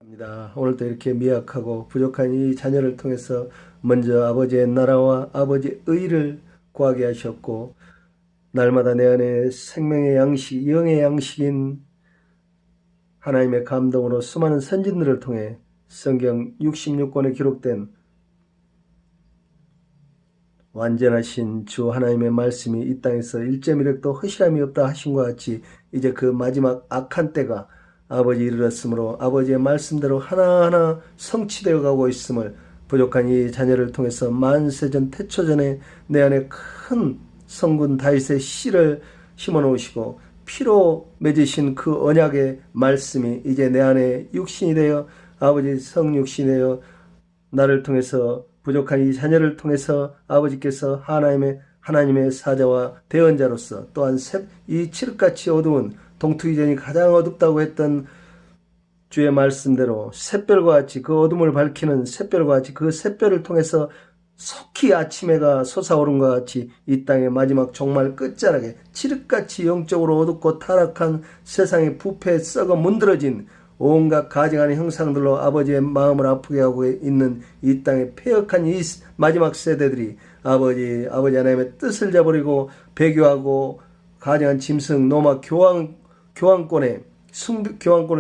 합니다. 오늘도 이렇게 미약하고 부족한 이 자녀를 통해서 먼저 아버지의 나라와 아버지의 의를 구하게 하셨고, 날마다 내 안에 생명의 양식, 영의 양식인 하나님의 감동으로 수많은 선진들을 통해 성경 66권에 기록된 완전하신 주 하나님의 말씀이 이 땅에서 1.1획도 허실함이 없다 하신과 같이 이제 그 마지막 악한 때가 아버지 이르렀으므로 아버지의 말씀대로 하나하나 성취되어 가고 있음을 부족한 이 자녀를 통해서 만세전 태초전에 내 안에 큰 성군 다윗의 씨를 심어 놓으시고 피로 맺으신 그 언약의 말씀이 이제 내 안에 육신이 되어 아버지 성육신이 되어 나를 통해서 부족한 이 자녀를 통해서 아버지께서 하나님의 사자와 대언자로서 또한 이 칠흑같이 어두운 동투기전이 가장 어둡다고 했던 주의 말씀대로 샛별과 같이 그 어둠을 밝히는 샛별과 같이 그 샛별을 통해서 속히 아침해가 솟아오른 것 같이 이 땅의 마지막 종말 끝자락에 칠흑같이 영적으로 어둡고 타락한 세상의 부패에 썩어 문드러진 온갖 가증하는 형상들로 아버지의 마음을 아프게 하고 있는 이 땅의 폐역한 이 마지막 세대들이 아버지 하나님의 뜻을 저버리고 배교하고 가증한 짐승 노마 교황권을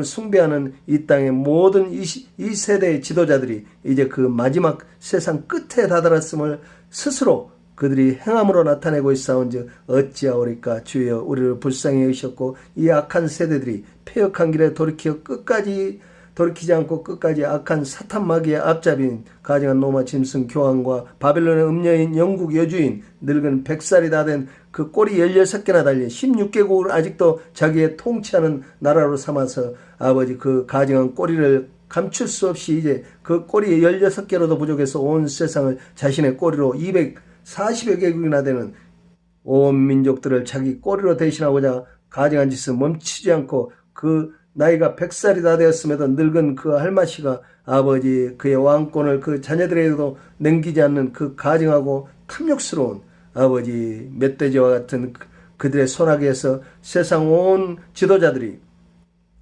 숭배하는 이 땅의 모든 이 세대의 지도자들이 이제 그 마지막 세상 끝에 다다랐음을 스스로 그들이 행함으로 나타내고 있사온즉 어찌하오리까. 주여 우리를 불쌍히 여기셨고 이 악한 세대들이 폐역한 길에 돌이키지 않고 끝까지 악한 사탄 마귀의 앞잡이인 가증한 로마 짐승 교황과 바벨론의 음녀인 영국 여주인 늙은 100살이 다 된 그 꼬리 16개나 달린 16개국을 아직도 자기의 통치하는 나라로 삼아서 아버지 그 가증한 꼬리를 감출 수 없이 이제 그 꼬리 16개로도 부족해서 온 세상을 자신의 꼬리로 240여 개국이나 되는 온 민족들을 자기 꼬리로 대신하고자 가증한 짓을 멈추지 않고 그 나이가 100살이 다 되었음에도 늙은 그 할마씨가 아버지 그의 왕권을 그 자녀들에게도 넘기지 않는 그 가증하고 탐욕스러운 아버지 멧돼지와 같은 그들의 손아귀에서 세상 온 지도자들이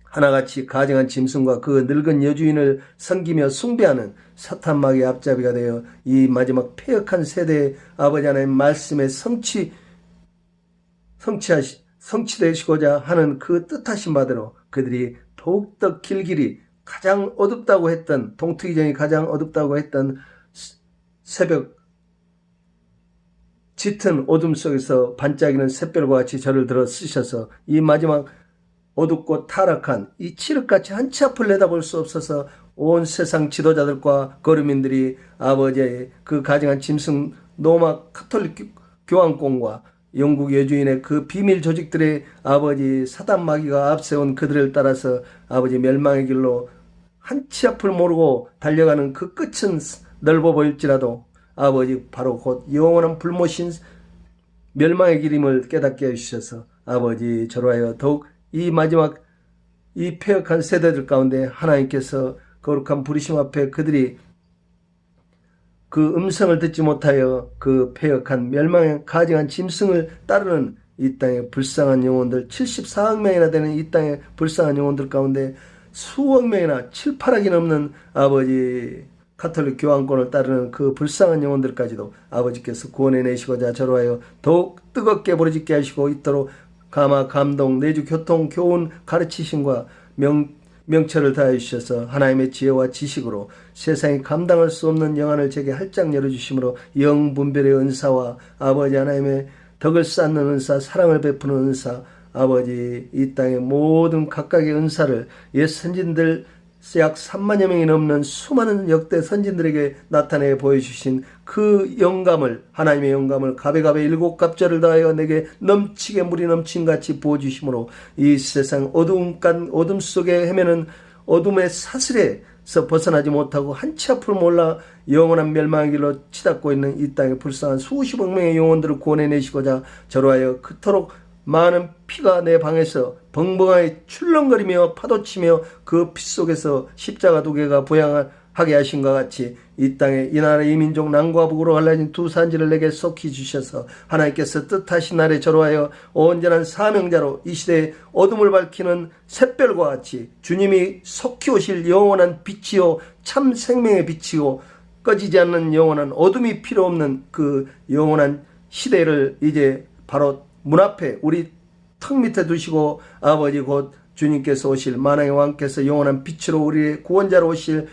하나같이 가증한 짐승과 그 늙은 여주인을 섬기며 숭배하는 사탄 마귀의 앞잡이가 되어 이 마지막 폐역한 세대의 아버지 하나님 말씀의 성취되시고자 하는 그 뜻하신 바대로 그들이 더욱더 길길이 가장 어둡다고 했던 동투기전이 가장 어둡다고 했던 새벽 짙은 어둠 속에서 반짝이는 샛별과 같이 저를 들어 쓰셔서 이 마지막 어둡고 타락한 이 칠흑같이 한 치 앞을 내다볼 수 없어서 온 세상 지도자들과 거류민들이 아버지의 그 가증한 짐승 로마 카톨릭 교황권과 영국 여주인의 그 비밀 조직들의 아버지 사단 마귀가 앞세운 그들을 따라서 아버지 멸망의 길로 한 치 앞을 모르고 달려가는 그 끝은 넓어 보일지라도 아버지 바로 곧 영원한 불모신 멸망의 길임을 깨닫게 해주셔서 아버지 저로 하여 더욱 이 마지막 이 폐역한 세대들 가운데 하나님께서 거룩한 부르심 앞에 그들이 그 음성을 듣지 못하여 그 폐역한 멸망의 가증한 짐승을 따르는 이 땅의 불쌍한 영혼들 74억 명이나 되는 이 땅의 불쌍한 영혼들 가운데 수억 명이나 7, 8억이 넘는 아버지 카톨릭 교황권을 따르는 그 불쌍한 영혼들까지도 아버지께서 구원해내시고자 저로 하여 더욱 뜨겁게 부르짖게 하시고 있도록 감화, 감동, 내주, 교통, 교훈, 가르치심과 명철을 다해 주셔서 하나님의 지혜와 지식으로 세상이 감당할 수 없는 영안을 제게 활짝 열어주심으로 영분별의 은사와 아버지 하나님의 덕을 쌓는 은사, 사랑을 베푸는 은사, 아버지 이 땅의 모든 각각의 은사를 옛 선진들 약 3만여 명이 넘는 수많은 역대 선진들에게 나타내 보여주신 그 영감을 하나님의 영감을 가베가베 7갑절을 다하여 내게 넘치게 물이 넘친같이 부어주심으로 이 세상 어둠 속에 헤매는 어둠의 사슬에서 벗어나지 못하고 한 치 앞을 몰라 영원한 멸망의 길로 치닫고 있는 이 땅의 불쌍한 수십억 명의 영혼들을 구원해내시고자 저로 하여 그토록 많은 피가 내 방에서 벙벙하게 출렁거리며 파도치며 그 피 속에서 십자가 두 개가 하게 하신 것 같이 이 땅에 이 나라 이 민족 남과 북으로 갈라진 두 산지를 내게 속히 주셔서 하나님께서 뜻하신 날에 저로하여 온전한 사명자로 이 시대에 어둠을 밝히는 샛별과 같이 주님이 속히 오실 영원한 빛이요 참 생명의 빛이요 꺼지지 않는 영원한 어둠이 필요 없는 그 영원한 시대를 이제 바로 문 앞에 우리 턱 밑에 두시고 아버지 곧 주님께서 오실 만왕의 왕께서 영원한 빛으로 우리의 구원자로 오실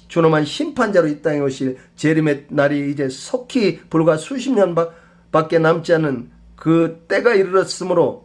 존엄한 심판자로 이 땅에 오실 재림의 날이 이제 속히 불과 수십 년 밖에 남지 않은 그 때가 이르렀으므로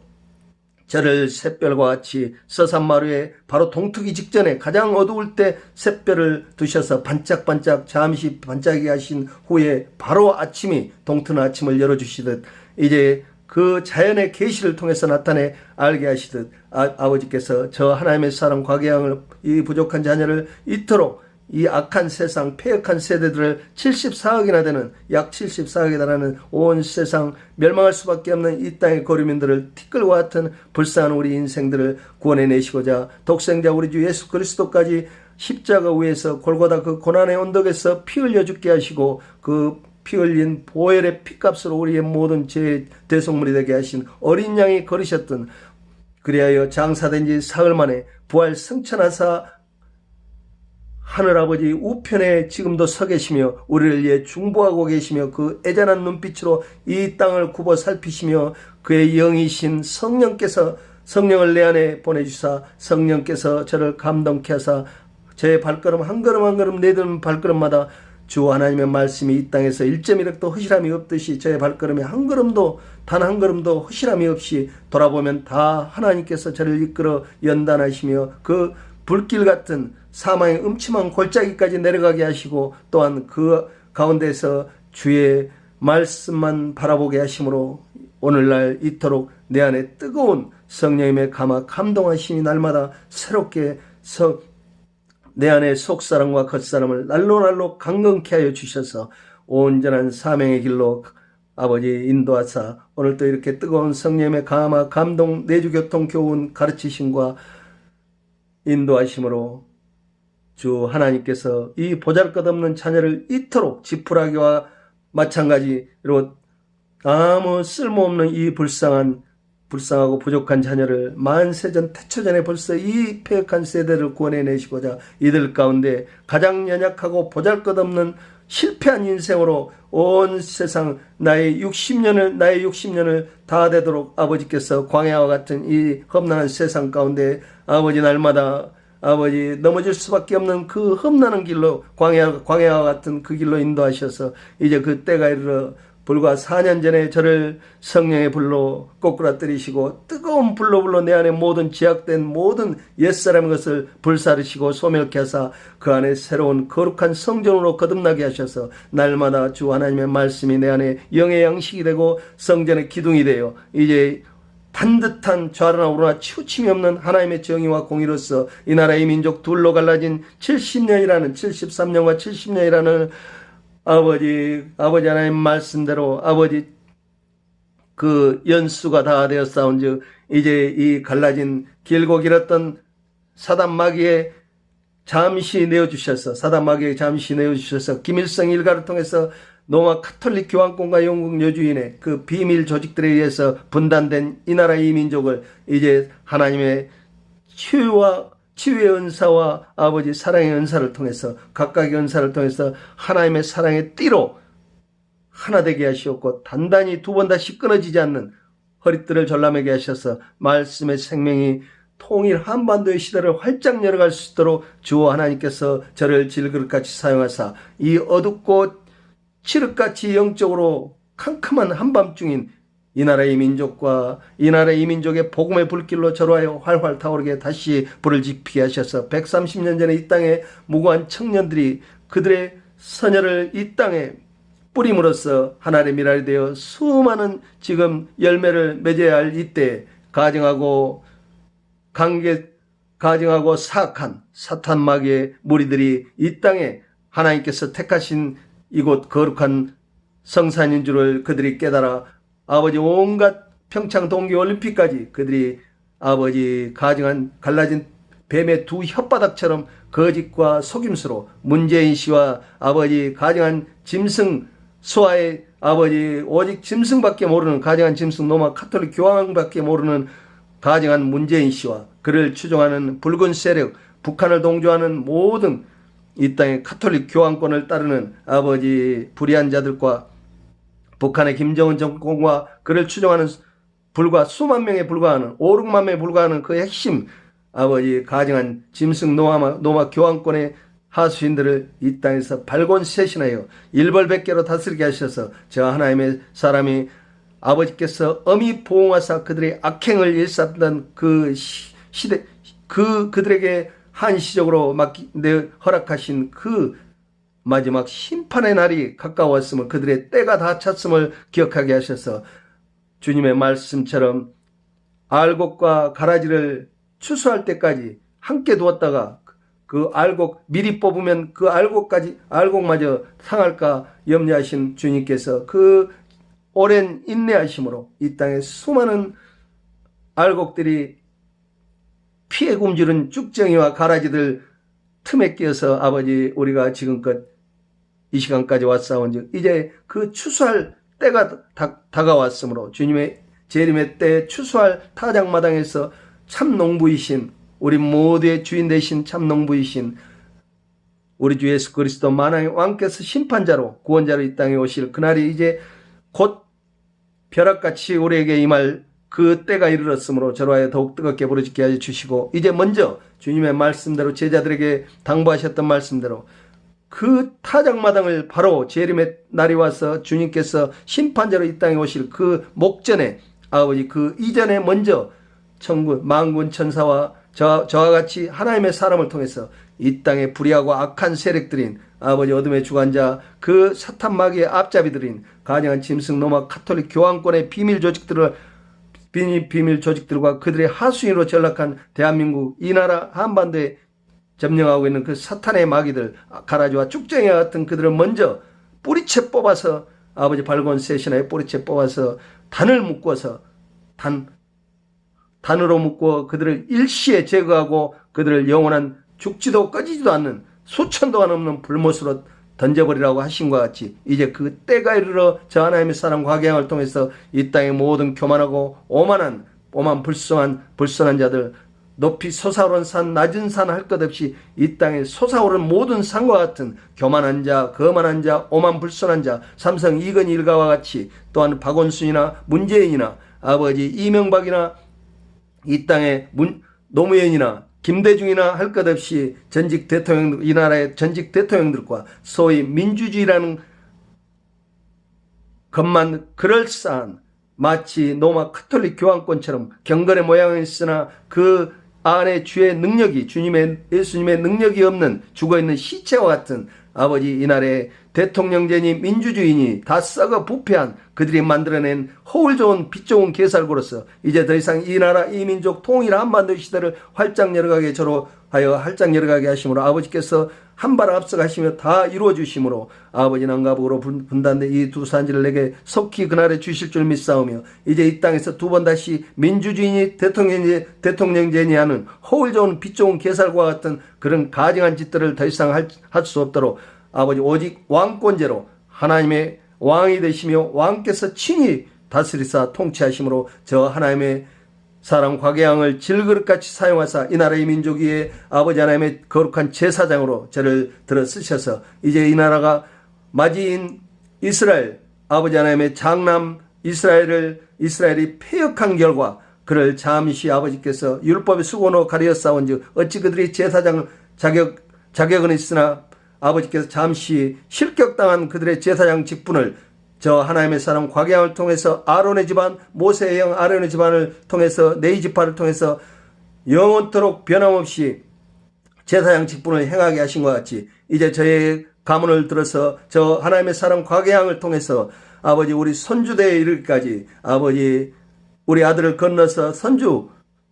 저를 샛별과 같이 서산마루에 바로 동트기 직전에 가장 어두울 때 샛별을 두셔서 반짝반짝 잠시 반짝이게 하신 후에 바로 아침이 동트는 아침을 열어주시듯 이제 그 자연의 계시를 통해서 나타내 알게 하시듯 아버지께서 저 하나님의 사랑 과계양을 이 부족한 자녀를 이토록 이 악한 세상 폐역한 세대들을 74억이나 되는 약 74억에 달하는 온 세상 멸망할 수밖에 없는 이 땅의 거류민들을 티끌과 같은 불쌍한 우리 인생들을 구원해내시고자 독생자 우리 주 예수 그리스도까지 십자가 위에서 골고다 그 고난의 언덕에서 피 흘려 죽게 하시고 그 피 흘린 보혈의 피값으로 우리의 모든 죄의 대속물이 되게 하신 어린 양이 걸으셨던 그리하여 장사된 지 사흘 만에 부활 승천하사 하늘아버지 우편에 지금도 서 계시며 우리를 위해 중보하고 계시며 그 애잔한 눈빛으로 이 땅을 굽어 살피시며 그의 영이신 성령께서 성령을 내 안에 보내주사 성령께서 저를 감동케 하사 제 발걸음 한 걸음 한 걸음 내딛는 발걸음마다 주 하나님의 말씀이 이 땅에서 1.1획도 허실함이 없듯이 저의 발걸음에 한 걸음도 단 한 걸음도 허실함이 없이 돌아보면 다 하나님께서 저를 이끌어 연단하시며 그 불길 같은 사망의 음침한 골짜기까지 내려가게 하시고 또한 그 가운데서 주의 말씀만 바라보게 하심으로 오늘날 이토록 내 안에 뜨거운 성령님의 감동하심이 날마다 새롭게 내 안에 속사람과 겉사람을 날로 강건케 하여 주셔서 온전한 사명의 길로 아버지 인도하사 오늘도 이렇게 뜨거운 성령님의 감동 내주교통 교훈 가르치심과 인도하심으로 주 하나님께서 이 보잘것없는 자녀를 이토록 지푸라기와 마찬가지로 아무 쓸모없는 이 불쌍하고 부족한 자녀를 만세전 태초전에 벌써 이 폐역한 세대를 구원해내시고자 이들 가운데 가장 연약하고 보잘것없는 실패한 인생으로 온 세상 나의 60년을 다 되도록 아버지께서 광야와 같은 이 험난한 세상 가운데 아버지 날마다 아버지 넘어질 수밖에 없는 그 험난한 길로 광야와 같은 그 길로 인도하셔서 이제 그 때가 이르러 불과 4년 전에 저를 성령의 불로 꼬꾸라뜨리시고 뜨거운 불로 내 안에 모든 제약된 모든 옛사람의 것을 불사르시고 소멸케 하사 그 안에 새로운 거룩한 성전으로 거듭나게 하셔서 날마다 주 하나님의 말씀이 내 안에 영의 양식이 되고 성전의 기둥이 되어 이제 반듯한 좌로나 우로나 치우침이 없는 하나님의 정의와 공의로서 이 나라 이 민족 둘로 갈라진 73년과 70년이라는 아버지 하나님 말씀대로 아버지 그 연수가 다 되었사온즉 이제 이 갈라진 길고 길었던 사단 마귀에 잠시 내어주셔서 김일성 일가를 통해서 로마 카톨릭 교황권과 영국 여주인의 그 비밀 조직들에 의해서 분단된 이 나라 이 민족을 이제 하나님의 치유의 은사와 아버지 사랑의 은사를 통해서 각각의 은사를 통해서 하나님의 사랑의 띠로 하나 되게 하시었고 단단히 두 번 다시 끊어지지 않는 허리띠를 전람하게 하셔서 말씀의 생명이 통일 한반도의 시대를 활짝 열어갈 수 있도록 주 하나님께서 저를 질그릇같이 사용하사 이 어둡고 칠흑같이 영적으로 캄캄한 한밤중인 이 나라의 민족과 이 나라의 민족의 복음의 불길로 절호하여 활활 타오르게 다시 불을 지피게 하셔서 130년 전에 이 땅에 무고한 청년들이 그들의 선혈을 이 땅에 뿌림으로써 하나님의 미랄이 되어 수많은 지금 열매를 맺어야 할 이때 가증하고 사악한 사탄 마귀의 무리들이 이 땅에 하나님께서 택하신 이곳 거룩한 성산인 줄을 그들이 깨달아 아버지 온갖 평창 동계올림픽까지 그들이 아버지 갈라진 뱀의 두 혓바닥처럼 거짓과 속임수로 문재인 씨와 아버지 가정한 짐승 수하의 아버지 오직 짐승밖에 모르는 가정한 짐승 노마 카톨릭 교황밖에 모르는 가정한 문재인 씨와 그를 추종하는 붉은 세력, 북한을 동조하는 모든 이 땅의 카톨릭 교황권을 따르는 아버지 불의한 자들과 북한의 김정은 정권과 그를 추종하는 불과 수만 명에 불과하는 5, 6만 명에 불과하는 그 핵심 아버지 가정한 짐승 노마 교황권의 하수인들을 이 땅에서 발곤세신하여 일벌백계로 다스리게 하셔서 저 하나님의 사람이 아버지께서 엄히 보응하사 그들의 악행을 일삼던 그 시대 그들에게 한시적으로 허락하신 그 마지막 심판의 날이 가까웠음을 그들의 때가 다 찼음을 기억하게 하셔서 주님의 말씀처럼 알곡과 가라지를 추수할 때까지 함께 두었다가 그 알곡 미리 뽑으면 그 알곡마저 상할까 염려하신 주님께서 그 오랜 인내하심으로 이 땅에 수많은 알곡들이 피해 굶주린 쭉정이와 가라지들 틈에 끼어서 아버지 우리가 지금껏 이 시간까지 왔사온즉 이제 그 추수할 때가 다가왔으므로 주님의 재림의 때 추수할 타작마당에서 참농부이신 우리 모두의 주인 되신 참농부이신 우리 주 예수 그리스도 만왕의 왕께서 심판자로 구원자로 이 땅에 오실 그날이 이제 곧 벼락같이 우리에게 임할 그 때가 이르렀으므로 저로 하여 더욱 뜨겁게 부르짖게 하여 주시고 이제 먼저 주님의 말씀대로 제자들에게 당부하셨던 말씀대로 그 타작마당을 바로 재림의 날이 와서 주님께서 심판자로 이 땅에 오실 그 목전에 아버지 그 이전에 먼저 천군 만군 천사와 저와 같이 하나님의 사람을 통해서 이 땅에 불의하고 악한 세력들인 아버지 어둠의 주관자 그 사탄 마귀의 앞잡이들인 가증한 짐승 노마 카톨릭 교황권의 비밀 조직들과 그들의 하수인으로 전락한 대한민국 이 나라 한반도에 점령하고 있는 그 사탄의 마귀들 가라지와 쭉정이와 같은 그들을 먼저 뿌리채 뽑아서 아버지 발곤세신하에 뿌리채 뽑아서 단을 묶어서 단으로 묶고 그들을 일시에 제거하고 그들을 영원한 죽지도 꺼지지도 않는 수천 동안 없는 불못으로 던져버리라고 하신 것 같이 이제 그 때가 이르러 저 하나님의 사랑 과경을 통해서 이 땅의 모든 교만하고 오만 불선한 자들 높이 솟아오른 산 낮은 산 할 것 없이 이 땅에 솟아오른 모든 산과 같은 교만한 자 거만한 자 오만 불선한 자 삼성 이건희 일가와 같이 또한 박원순이나 문재인이나 아버지 이명박이나 이 땅의 노무현이나 김대중이나 할 것 없이 전직 대통령 이 나라의 전직 대통령들과 소위 민주주의라는 것만 그럴싸한 마치 로마 카톨릭 교황권처럼 경건의 모양은 있으나 그 안에 주의 능력이 예수님의 능력이 없는 죽어있는 시체와 같은 아버지 이 나라의 대통령제니 민주주의니 다 썩어 부패한 그들이 만들어낸 허울 좋은 빛 좋은 개살구로서 이제 더 이상 이 나라 이 민족 통일 한반도 시대를 활짝 열어가게 저로하여 활짝 열어가게 하심으로 아버지께서 한 발 앞서가시며 다 이루어 주심으로 아버지 남가북으로 분단된 이 두 산지를 내게 속히 그날에 주실 줄 믿사오며 이제 이 땅에서 두 번 다시 민주주의니 대통령제니 하는 허울 좋은 빛 좋은 개살과 같은 그런 가증한 짓들을 더 이상 할 수 없도록 아버지 오직 왕권제로 하나님의 왕이 되시며 왕께서 친히 다스리사 통치하심으로 저 하나님의 사람 곽예양을 질그릇같이 사용하사 이 나라의 민족 위에 아버지 하나님의 거룩한 제사장으로 저를 들어 쓰셔서 이제 이 나라가 마지인 이스라엘 아버지 하나님의 장남 이스라엘이 패역한 결과 그를 잠시 아버지께서 율법의 수건으로 가리어 싸운즉 어찌 그들이 제사장 자격은 있으나 아버지께서 잠시 실격당한 그들의 제사장 직분을 저 하나님의 사람 곽예양을 통해서 아론의 집안 모세의 형 아론의 집안을 통해서 네 지파를 통해서 영원토록 변함없이 제사장 직분을 행하게 하신 것 같이 이제 저의 가문을 들어서 저 하나님의 사람 곽예양을 통해서 아버지 우리 손주대에 이르기까지 아버지 우리 아들을 건너서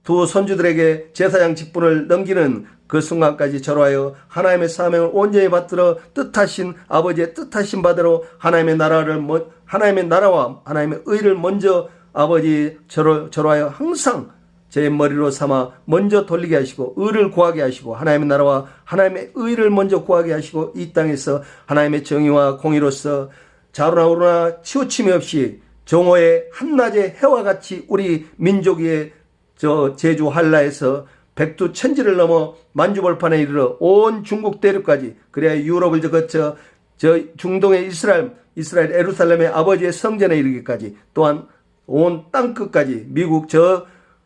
두 손주들에게 제사장 직분을 넘기는 그 순간까지 저로하여 하나님의 사명을 온전히 받들어 뜻하신 아버지의 뜻하신 바대로 하나님의 나라와 하나님의 의를 먼저 아버지 저로하여 항상 제 머리로 삼아 먼저 돌리게 하시고 의를 구하게 하시고 하나님의 나라와 하나님의 의를 먼저 구하게 하시고 이 땅에서 하나님의 정의와 공의로서 자루나 우루나 치우침이 없이 정오의 한낮의 해와 같이 우리 민족의 제주 한라에서 백두천지를 넘어 만주벌판에 이르러 온 중국 대륙까지 그래야 유럽을 거쳐 중동의 이스라엘 예루살렘의 아버지의 성전에 이르기까지 또한 온 땅끝까지 미국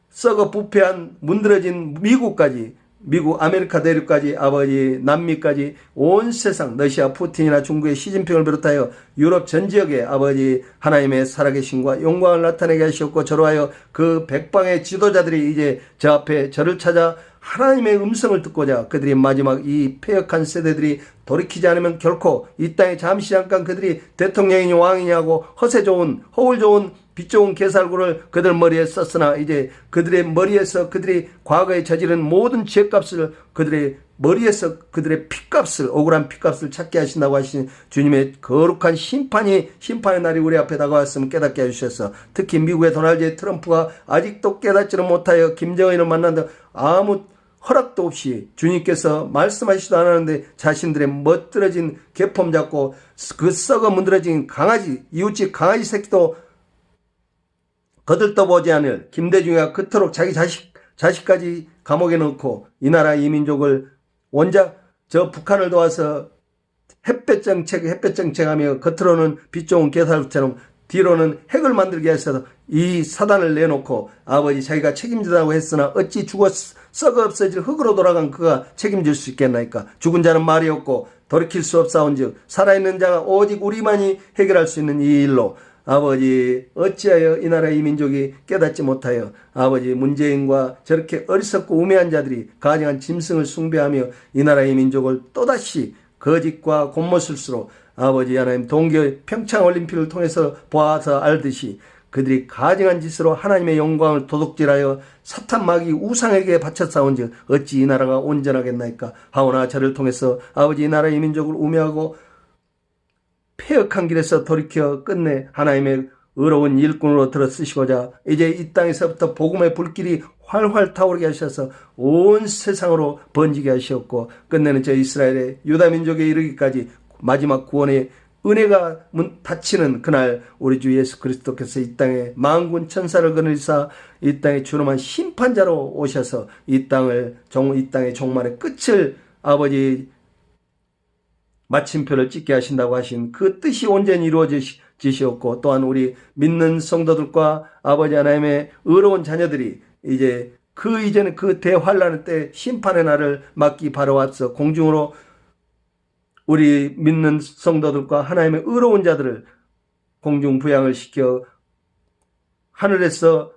썩어 부패한 문드러진 미국까지 미국 아메리카 대륙까지 아버지 남미까지 온 세상 러시아 푸틴이나 중국의 시진핑을 비롯하여 유럽 전 지역에 아버지 하나님의 살아계심과 영광을 나타내게 하시었고 저로 하여 그 백방의 지도자들이 이제 저 앞에 저를 찾아 하나님의 음성을 듣고자 그들이 마지막 이 패역한 세대들이 돌이키지 않으면 결코 이 땅에 잠시 잠깐 그들이 대통령이니 왕이니 하고 허세 좋은 허울 좋은 빛 좋은 개살구를 그들 머리에 썼으나 이제 그들의 머리에서 그들이 과거에 저지른 모든 죄값을 그들의 머리에서 그들의 피값을 억울한 피값을 찾게 하신다고 하신 주님의 거룩한 심판의 날이 우리 앞에 다가왔으면 깨닫게 해주셔서 특히 미국의 도널드 트럼프가 아직도 깨닫지를 못하여 김정은을 만난다 아무 허락도 없이 주님께서 말씀하시지도 않았는데 자신들의 멋들어진 개폼 잡고 그 썩어 문드러진 강아지 이웃집 강아지 새끼도 거들떠보지 않을 김대중이가 그토록 자기 자식까지 감옥에 넣고 이 나라 이민족을 원작 북한을 도와서 햇볕 정책하며 겉으로는 빛 좋은 개살구처럼 뒤로는 핵을 만들게 하셔서 이 사단을 내놓고 아버지 자기가 책임지다고 했으나 어찌 죽어 썩어 없어질 흙으로 돌아간 그가 책임질 수 있겠나이까. 죽은 자는 말이 없고 돌이킬 수 없사온즉 살아있는 자가 오직 우리만이 해결할 수 있는 이 일로 아버지 어찌하여 이 나라 이 민족이 깨닫지 못하여 아버지 문재인과 저렇게 어리석고 우매한 자들이 가증한 짐승을 숭배하며 이 나라 이 민족을 또다시 거짓과 곤모술수로 아버지 하나님 동계 평창올림픽을 통해서 보아서 알듯이 그들이 가증한 짓으로 하나님의 영광을 도둑질하여 사탄 마귀 우상에게 바쳐 싸운즉 어찌 이 나라가 온전하겠나이까. 하오나 저를 통해서 아버지 이 나라 이 민족을 우매하고 폐역한 길에서 돌이켜 끝내 하나님의 의로운 일꾼으로 들어 쓰시고자 이제 이 땅에서부터 복음의 불길이 활활 타오르게 하셔서 온 세상으로 번지게 하셨고 끝내는 저 이스라엘의 유다 민족에 이르기까지 마지막 구원의 은혜가 닫히는 그날 우리 주 예수 그리스도께서 이 땅에 만군 천사를 거느리사 이 땅에 주름한 심판자로 오셔서 이 땅의 종말의 끝을 아버지 마침표를 찍게 하신다고 하신 그 뜻이 온전히 이루어지시었고 또한 우리 믿는 성도들과 아버지 하나님의 의로운 자녀들이 이제 그 이전에 그 대환란 때 심판의 날을 맞기 바로 앞서 공중으로 우리 믿는 성도들과 하나님의 의로운 자들을 공중 부양을 시켜 하늘에서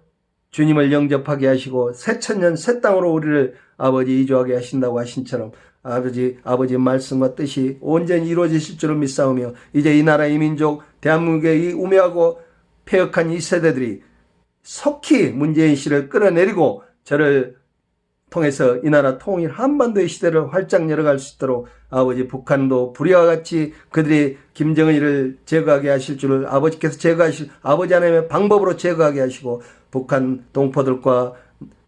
주님을 영접하게 하시고 새 천년 새 땅으로 우리를 아버지 이주하게 하신다고 하신처럼 아버지 말씀과 뜻이 온전히 이루어지실 줄을 믿사오며 이제 이 나라 이 민족 대한민국의 이 우매하고 폐역한 이 세대들이 속히 문재인 씨를 끌어내리고 저를 통해서 이 나라 통일 한반도의 시대를 활짝 열어갈 수 있도록 아버지 북한도 불의와 같이 그들이 김정은이를 제거하게 하실 줄을 아버지께서 제거하실 아버지 하나님의 방법으로 제거하게 하시고 북한 동포들과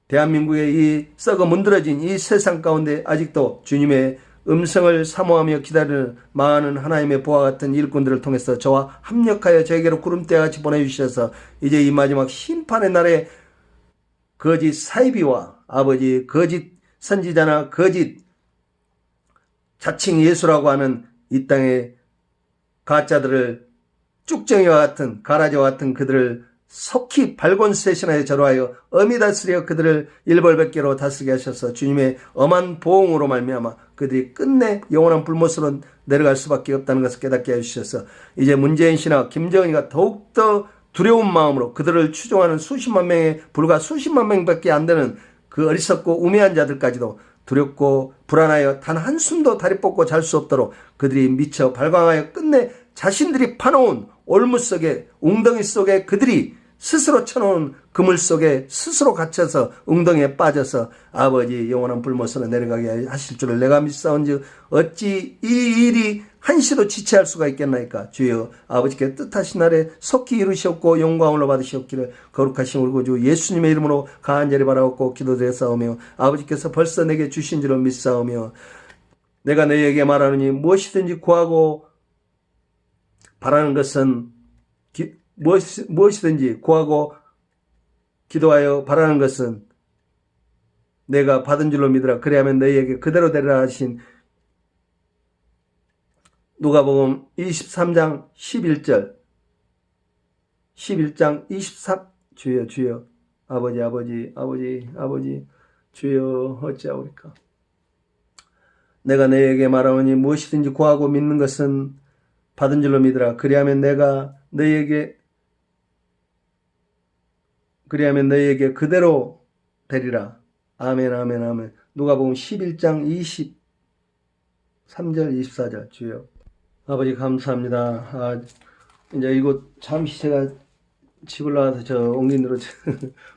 대한민국의 이 썩어 문드러진 이 세상 가운데 아직도 주님의 음성을 사모하며 기다리는 많은 하나님의 보화 같은 일꾼들을 통해서 저와 합력하여 저에게로 구름대같이 보내주셔서 이제 이 마지막 심판의 날에 거짓 사이비와 아버지 거짓 선지자나 거짓 자칭 예수라고 하는 이 땅의 가짜들을 쭉정이와 같은 가라지와 같은 그들을 속히 발곤세신하여 절호하여 엄히 다스려 그들을 일벌백계로 다스리게 하셔서 주님의 엄한 보응으로 말미암아 그들이 끝내 영원한 불못으로 내려갈 수밖에 없다는 것을 깨닫게 해주셔서 이제 문재인 씨나 김정은이가 더욱더 두려운 마음으로 그들을 추종하는 불과 수십만 명밖에 안 되는 그 어리석고 우매한 자들까지도 두렵고 불안하여 단 한숨도 다리 뻗고 잘 수 없도록 그들이 미쳐 발광하여 끝내 자신들이 파놓은 올무 속에 웅덩이 속에 그들이 스스로 쳐놓은 그물 속에 스스로 갇혀서 웅덩이에 빠져서 아버지 영원한 불못으로 내려가게 하실 줄을 내가 믿사온즉 어찌 이 일이 한시도 지체할 수가 있겠나이까. 주여 아버지께 뜻하신 날에 속히 이루시옵고 영광을 받으시옵기를 거룩하신 우리 구주 예수님의 이름으로 간절히 바라옵고 기도드렸사오며 아버지께서 벌써 내게 주신 줄을 믿사오며 내가 너희에게 말하노니 무엇이든지 구하고 바라는 것은 무엇이든지 구하고 기도하여 바라는 것은 내가 받은 줄로 믿으라. 그리하면 너희에게 그대로 되리라 하신 누가복음 23장 11절 11장 24 주여 아버지 주여 어찌하오리까. 내가 너희에게 말하오니 무엇이든지 구하고 믿는 것은 받은 줄로 믿으라. 그리하면 너희에게 그대로 되리라. 아멘 아멘 아멘. 누가복음 11장 23절 24절 주여 아버지 감사합니다. 이제 이곳 잠시 제가 집을 나와서 옮긴 대로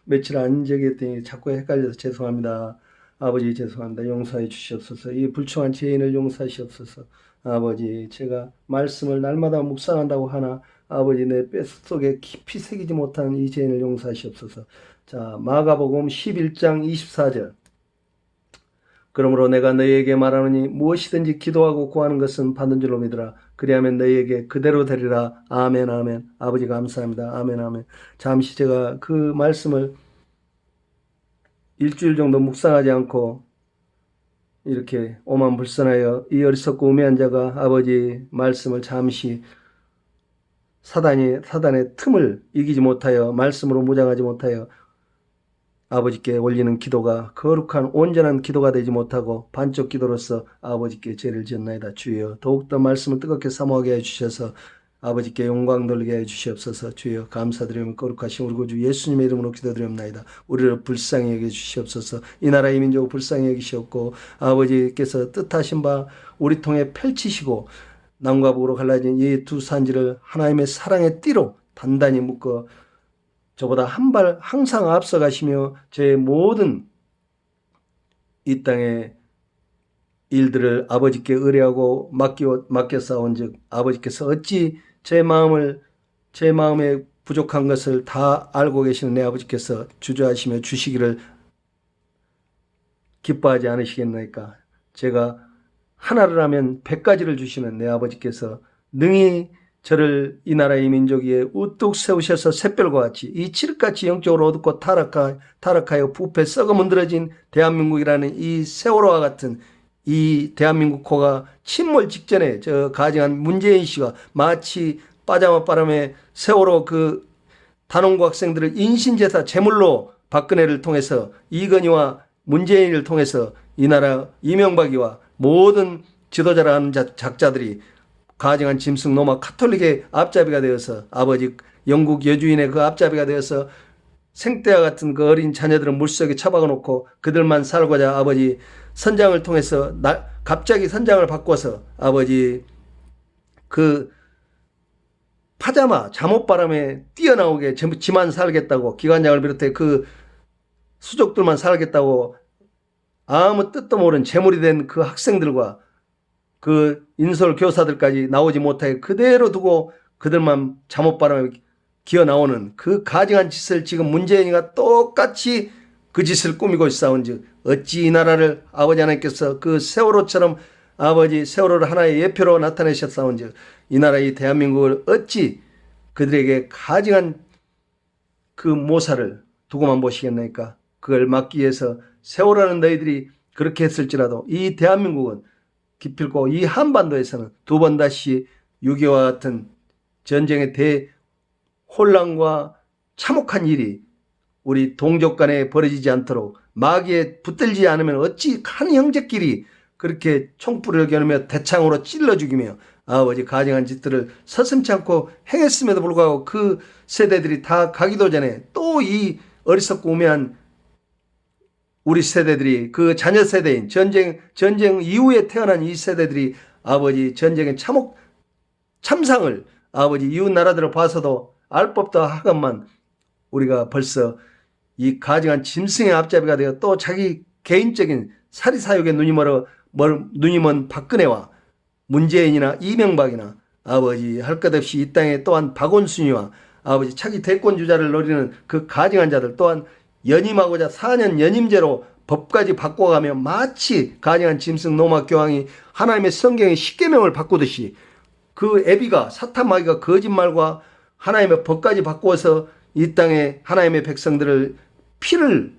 며칠 안 적이 했더니 자꾸 헷갈려서 죄송합니다. 아버지 죄송합니다. 용서해 주시옵소서. 이 불충한 죄인을 용서하시옵소서. 아버지 제가 말씀을 날마다 묵상한다고 하나 아버지 내 뼛속에 깊이 새기지 못한 이 죄인을 용서하시옵소서. 자, 마가복음 11장 24절 그러므로 내가 너희에게 말하노니 무엇이든지 기도하고 구하는 것은 받는 줄로 믿으라. 그리하면 너희에게 그대로 되리라. 아멘 아멘. 아버지 감사합니다. 아멘 아멘. 잠시 제가 그 말씀을 일주일 정도 묵상하지 않고 이렇게 오만불선하여 이 어리석고 우매한 자가 아버지 말씀을 잠시 사단의 틈을 이기지 못하여 말씀으로 무장하지 못하여 아버지께 올리는 기도가 거룩한 온전한 기도가 되지 못하고 반쪽 기도로서 아버지께 죄를 지었나이다. 주여 더욱더 말씀을 뜨겁게 사모하게 해주셔서 아버지께 영광 돌리게 해주시옵소서. 주여 감사드리며 거룩하신 우리 구주 예수님의 이름으로 기도드리옵나이다. 우리를 불쌍히 여겨주시옵소서. 이 나라의 민족을 불쌍히 여기시옵고 아버지께서 뜻하신 바 우리 통해 펼치시고 남과 북으로 갈라진 이 두 산지를 하나님의 사랑의 띠로 단단히 묶어 저보다 한 발 항상 앞서가시며 제 모든 이 땅의 일들을 아버지께 의뢰하고 맡겨싸운 즉 아버지께서 어찌 제 마음에 부족한 것을 다 알고 계시는 내 아버지께서 주저하시며 주시기를 기뻐하지 않으시겠나이까. 제가 하나를 하면 100가지를 주시는 내 아버지께서 능히 저를 이 나라의 민족 위에 우뚝 세우셔서 샛별과 같이 이 칠흑같이 영적으로 어둡고 타락하여 부패 썩어 문드러진 대한민국이라는 이 세월호와 같은 이 대한민국호가 침몰 직전에 저 가증한 문재인 씨가 마치 빠자마 바람에 세월호 그 단원고 학생들을 인신제사 제물로 박근혜를 통해서 이건희와 문재인을 통해서 이 나라 이명박이와 모든 지도자라는 작자들이 가증한 짐승 로마 카톨릭의 앞잡이가 되어서 아버지 영국 여주인의 그 앞잡이가 되어서 생떼와 같은 그 어린 자녀들은 물속에 처박아 놓고 그들만 살고자 아버지 선장을 통해서 갑자기 선장을 바꿔서 아버지 그 파자마 잠옷바람에 뛰어나오게 지만 살겠다고 기관장을 비롯해 그 수족들만 살겠다고 아무 뜻도 모른 재물이 된 그 학생들과 그 인솔 교사들까지 나오지 못하게 그대로 두고 그들만 잠옷바람에 기어 나오는 그 가증한 짓을 지금 문재인이가 똑같이 그 짓을 꾸미고 있사온즉 어찌 이 나라를 아버지 하나님께서 그 세월호처럼 아버지 세월호를 하나의 예표로 나타내셨사온즉 이 나라 이 대한민국을 어찌 그들에게 가증한 그 모사를 두고만 보시겠나이까. 그걸 막기 위해서 세월호라는 너희들이 그렇게 했을지라도 이 대한민국은 기필코 이 한반도에서는 두 번 다시 6.25와 같은 전쟁의 대혼란과 참혹한 일이 우리 동족 간에 벌어지지 않도록 마귀에 붙들지 않으면 어찌 한 형제끼리 그렇게 총불을 겨누며 대창으로 찔러 죽이며 아버지 가증한 짓들을 서슴지 않고 행했음에도 불구하고 그 세대들이 다 가기도 전에 또 이 어리석고 우매한 우리 세대들이 그 자녀 세대인 전쟁 이후에 태어난 이 세대들이 아버지 전쟁의 참상을 아버지 이웃 나라들을 봐서도 알 법도 하건만 우리가 벌써 이 가증한 짐승의 앞잡이가 되어 또 자기 개인적인 사리사욕에 눈이 먼 박근혜와 문재인이나 이명박이나 아버지 할 것 없이 이 땅에 또한 박원순이와 아버지 차기 대권주자를 노리는 그 가증한 자들 또한 연임하고자 4년 연임제로 법까지 바꿔가며 마치 가증한 짐승 노마 교황이 하나님의 성경의 십계명을 바꾸듯이 그 애비가 사탄 마귀가 거짓말과 하나님의 법까지 바꾸어서 이 땅에 하나님의 백성들을 피를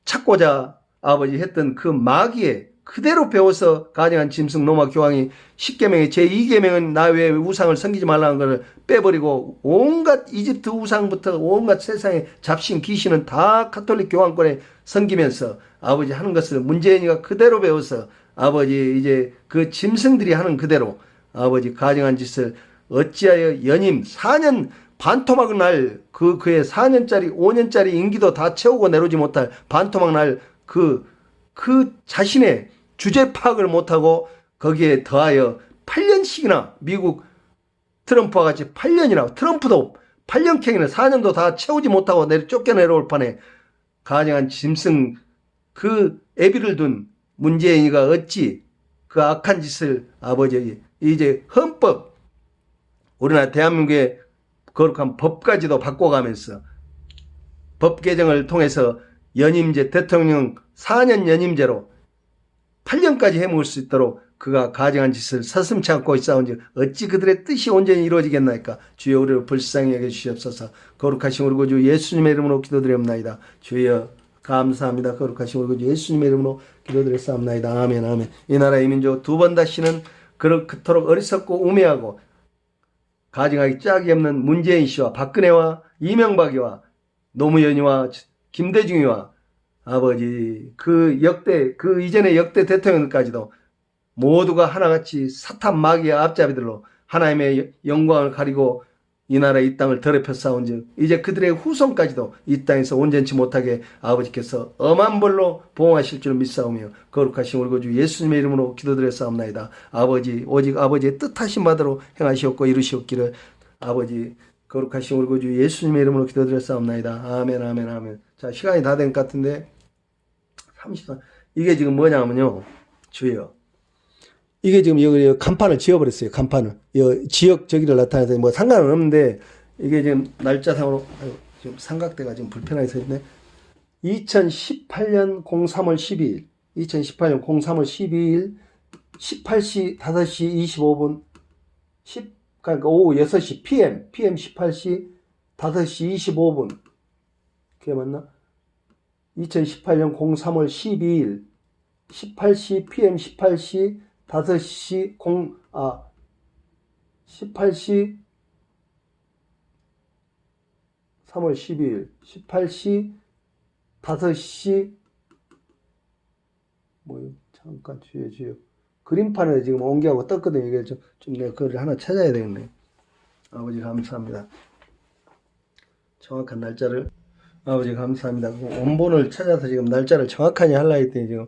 찾고자 아버지 했던 그 마귀에 그대로 배워서 가증한 짐승 노마 교황이 십계명의 제2계명은 나 외에 우상을 섬기지 말라는 것을 빼버리고 온갖 이집트 우상부터 온갖 세상의 잡신 귀신은 다 가톨릭 교황권에 섬기면서 아버지 하는 것을 문재인이가 그대로 배워서 아버지 이제 그 짐승들이 하는 그대로 아버지 가증한 짓을 어찌하여 연임 4년 반토막 날 그의 4년짜리 5년짜리 임기도 다 채우고 내려오지 못할 반토막 날 그 자신의 주제 파악을 못하고 거기에 더하여 8년씩이나 미국 트럼프와 같이 8년이나 트럼프도 8년경이나 4년도 다 채우지 못하고 쫓겨내려올 판에 가증한 짐승 그 애비를 둔 문재인이가 어찌 그 악한 짓을 아버지 이제 헌법 우리나라 대한민국의 거룩한 법까지도 바꿔가면서 법 개정을 통해서 연임제 대통령 4년 연임제로 8년까지 해먹을 수 있도록 그가 가증한 짓을 서슴지 않고 있사온즉 어찌 그들의 뜻이 온전히 이루어지겠나이까. 주여 우리를 불쌍히 여겨 주시옵소서. 거룩하신 우리 구주 예수님의 이름으로 기도드립니다. 주여 감사합니다. 거룩하신 우리 구주 예수님의 이름으로 기도드렸사옵나이다. 아멘 아멘. 이 나라의 민족 두 번 다시는 그토록 어리석고 우매하고 가증하기 짝이 없는 문재인 씨와 박근혜와 이명박이와 노무현이와 김대중이와 아버지 그 이전의 역대 대통령까지도 모두가 하나같이 사탄 마귀의 앞잡이들로 하나님의 영광을 가리고 이 나라 이 땅을 더럽혀 싸운즉 이제 그들의 후손까지도 이 땅에서 온전치 못하게 아버지께서 엄한 벌로 보호하실 줄 믿사오며 거룩하신 우리 구주 예수님의 이름으로 기도드렸사옵나이다. 아버지 오직 아버지의 뜻하신 바대로 행하시옵고 이루시옵기를 아버지 거룩하신 우리 구주 예수님의 이름으로 기도드렸사옵나이다. 아멘 아멘 아멘. 자 시간이 다 된 것 같은데 30분 이게 지금 뭐냐면요 주여 이게 지금 여기 간판을 지어버렸어요. 간판을. 지역 저기를 나타내서 뭐 상관은 없는데 이게 지금 날짜상으로 지금 삼각대가 지금 불편하게 서 있네. 2018년 03월 12일 2018년 03월 12일 18시 5시 25분 그러니까 오후 6시 PM 18시 5시 25분 그게 맞나? 2018년 03월 12일 18시 PM 18시 5시 18시 3월 12일 18시 5시 뭐요? 잠깐 주여 그림판에 지금 옮겨하고 떴거든요. 이게 좀 내가 그걸 하나 찾아야 되겠네. 아버지 감사합니다. 정확한 날짜를 아버지 감사합니다. 원본을 찾아서 지금 날짜를 정확하게 하려 했더니 지금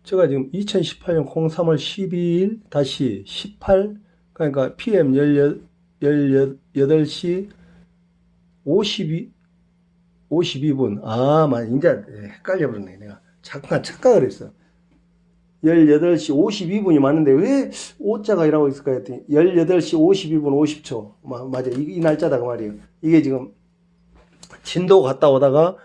제가 지금 2018년 03월 12일 다시 18 그러니까 PM 18시 52분 이제 헷갈려 버렸네. 내가 잠깐 착각을 했어. 18시 52분이 맞는데 왜 5자가 이라고 있을까 했더니 18시 52분 50초 맞아 이 날짜다 그 말이에요. 이게 지금 진도 갔다 오다가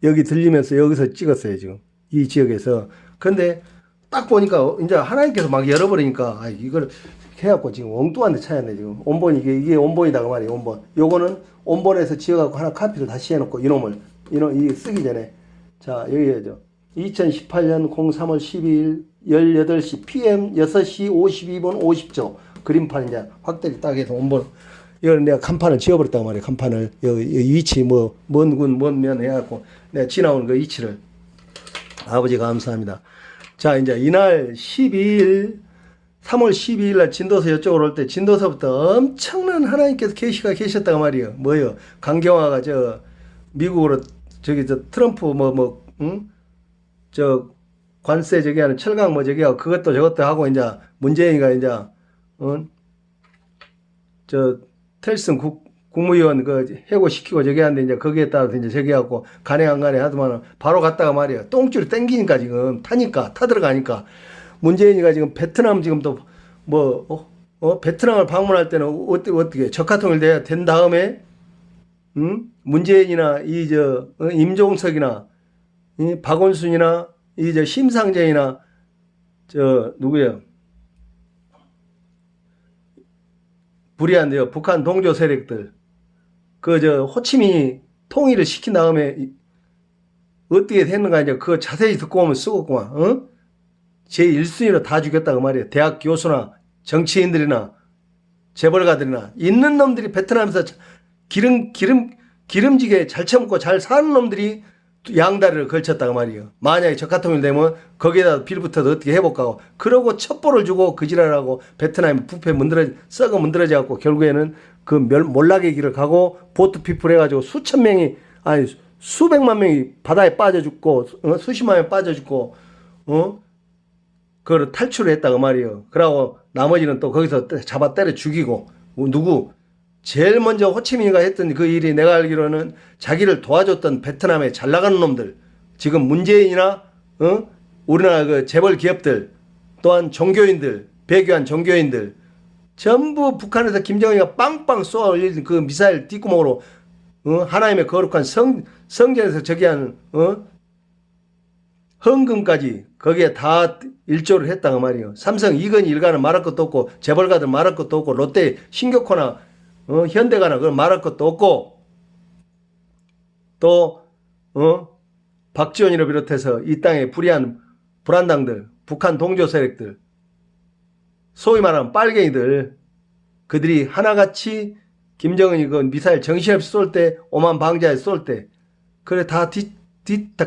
여기 들리면서 여기서 찍었어요. 지금 이 지역에서. 근데 딱 보니까 이제 하나님께서 막 열어버리니까 이걸 해갖고 지금 엉뚱한 데 찾았네. 지금 원본 이게 원본이다 그 말이에요. 원본 요거는 원본에서 지어갖고 하나 카피를 다시 해놓고 이놈을 이 쓰기 전에 자 여기죠. 2018년 03월 12일 18시 PM 6시 52분 50초 그림판 이제 확대를 딱 해서 원본 이걸 내가 간판을 지어버렸단 말이에요. 간판을 여기 위치 먼 군 먼 면 해갖고 내가 지나오는 그 위치를 아버지 감사합니다. 자 이제 이날 12일 3월 12일 날 진도서 이쪽으로 올 때 진도서부터 엄청난 하나님께서 계셨단 말이에요. 뭐요? 강경화가 미국으로 트럼프 관세 하는 철강 하고 그것도 저것도 하고 이제 문재인이가 이제 텔슨 국무위원 해고시키고 하는데 이제 거기에 따라서 이제 하고 간에 안 간에 하더만 바로 갔다가 말이에요. 똥줄 땡기니까 지금 타들어가니까 문재인이가 지금 베트남 지금 또 뭐 베트남을 방문할 때는 어떻게 적화통일 된 다음에 문재인이나 임종석이나 이 박원순이나 심상정이나 누구야 불의한데요. 북한 동조 세력들 호치민이 통일을 시킨 다음에 어떻게 됐는가 이제 그거 자세히 듣고 오면 쓰겠구만. 제 1순위로 다 죽였다고 말이에요. 대학 교수나 정치인들이나 재벌가들이나 있는 놈들이 베트남에서 기름지게 잘 처먹고 잘 사는 놈들이 양다리를 걸쳤다고 말이에요. 만약에 적화통일 되면 거기에다 빌붙어도 어떻게 해볼까. 그러고 첩보를 주고 그 지랄하고 베트남이 부패 썩어 문드러져 갖고 결국에는 그 몰락의 길을 가고 보트피플 해가지고 수천 명이 아니 수백만 명이 바다에 빠져 죽고 수십만 명이 빠져 죽고 그걸 탈출을 했다고 말이에요. 그러고 나머지는 또 거기서 잡아 때려 죽이고 누구 제일 먼저 호치민이가 했던 그 일이 내가 알기로는 자기를 도와줬던 베트남의 잘 나가는 놈들 지금 문재인이나 우리나라 그 재벌 기업들 또한 종교인들 배교한 종교인들 전부 북한에서 김정은이가 빵빵 쏘아 올린 그 미사일 뒷구멍으로 하나님의 거룩한 성전에서 저기 하는 헌금까지 거기에 다 일조를 했다고 말이에요. 삼성 이건희 일가는 말할 것도 없고 재벌가들 말할 것도 없고 롯데 신격호나 현대가나 그걸 말할 것도 없고 또 박지원이를 비롯해서 이 땅에 불의한 불안당들 북한 동조 세력들 소위 말하는 빨갱이들 그들이 하나같이 김정은이 그 미사일 정신없이 쏠 때 오만 방자에 쏠 때 그래 다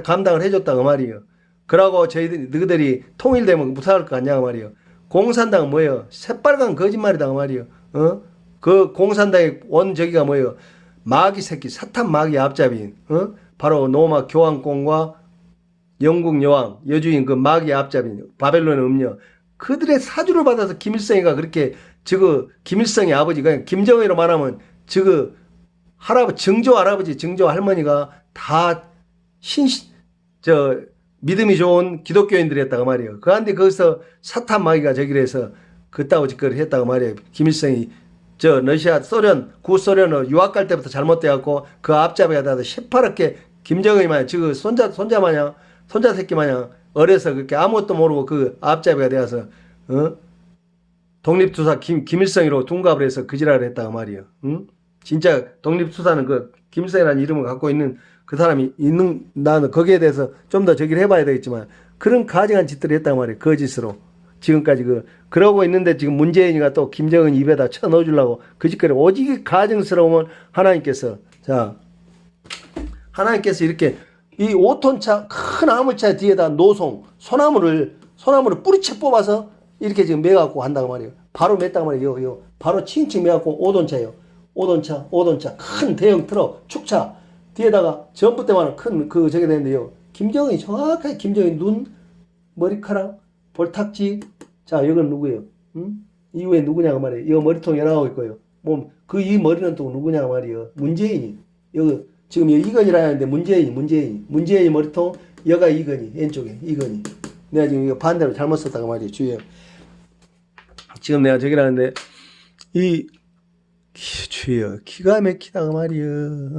감당을 해줬다고 말이에요. 그러고 너희들이 통일되면 무사할 것 같냐고 말이에요. 공산당은 뭐예요? 새빨간 거짓말이다 말이에요. 그 공산당의 원저기가 뭐예요? 마귀 새끼 사탄 마귀 앞잡이인 바로 로마 교황공과 영국 여왕 여주인 그 마귀 앞잡이인 바벨론의 음녀 그들의 사주를 받아서 김일성이가 그렇게 김일성의 아버지가 김정은이로 말하면 증조 할아버지 증조 할머니가 다 믿음이 좋은 기독교인들이었다고 말이에요. 그런데 거기서 사탄 마귀가 저기를 해서 그따구 짓거리를 했다고 말이에요. 김일성이 러시아 구소련으로 유학 갈 때부터 잘못돼갖고 그 앞잡이가 다 새파랗게 김정은이 마냥 손자 마냥 손자 새끼 마냥 어려서 그렇게 아무것도 모르고 그 앞잡이가 되어서 독립투사 김일성이로 둔갑을 해서 그 지랄을 했다고 말이에요. 진짜 독립투사는 그 김일성이라는 이름을 갖고 있는 그 사람이 나는 거기에 대해서 좀 더 저기를 해봐야 되겠지만 그런 가증한 짓들을 했단 말이에요. 거짓으로. 지금까지 그러고 있는데 지금 문재인이가 또 김정은 입에다 쳐 넣어주려고 그 짓거리 오직 가증스러우면 하나님께서 이렇게 이 5톤 차 큰 화물차 뒤에다 소나무를 뿌리채 뽑아서 이렇게 지금 매갖고 한다고 말이에요. 바로 맸다고 말이에요. 바로 칭칭 매갖고 5톤 차예요. 5톤 차 큰 대형 트럭 축차 뒤에다가 전부 때만은 큰 저게 되는데요. 김정은이 정확하게 김정은이 눈, 머리카락, 볼탁지. 자, 이건 누구예요? 이후에 누구냐고 말이에요. 이 머리통이 나오고 있고요. 이 머리는 또 누구냐고 말이에요. 문재인이. 지금 이건희라 하는데 문재인이 머리통, 여가 이건희, 왼쪽에 이건희. 내가 지금 이거 반대로 잘못 썼다고 말이에요. 주의해요. 지금 내가 저기라는데 주의해요. 기가 막히다고 말이에요.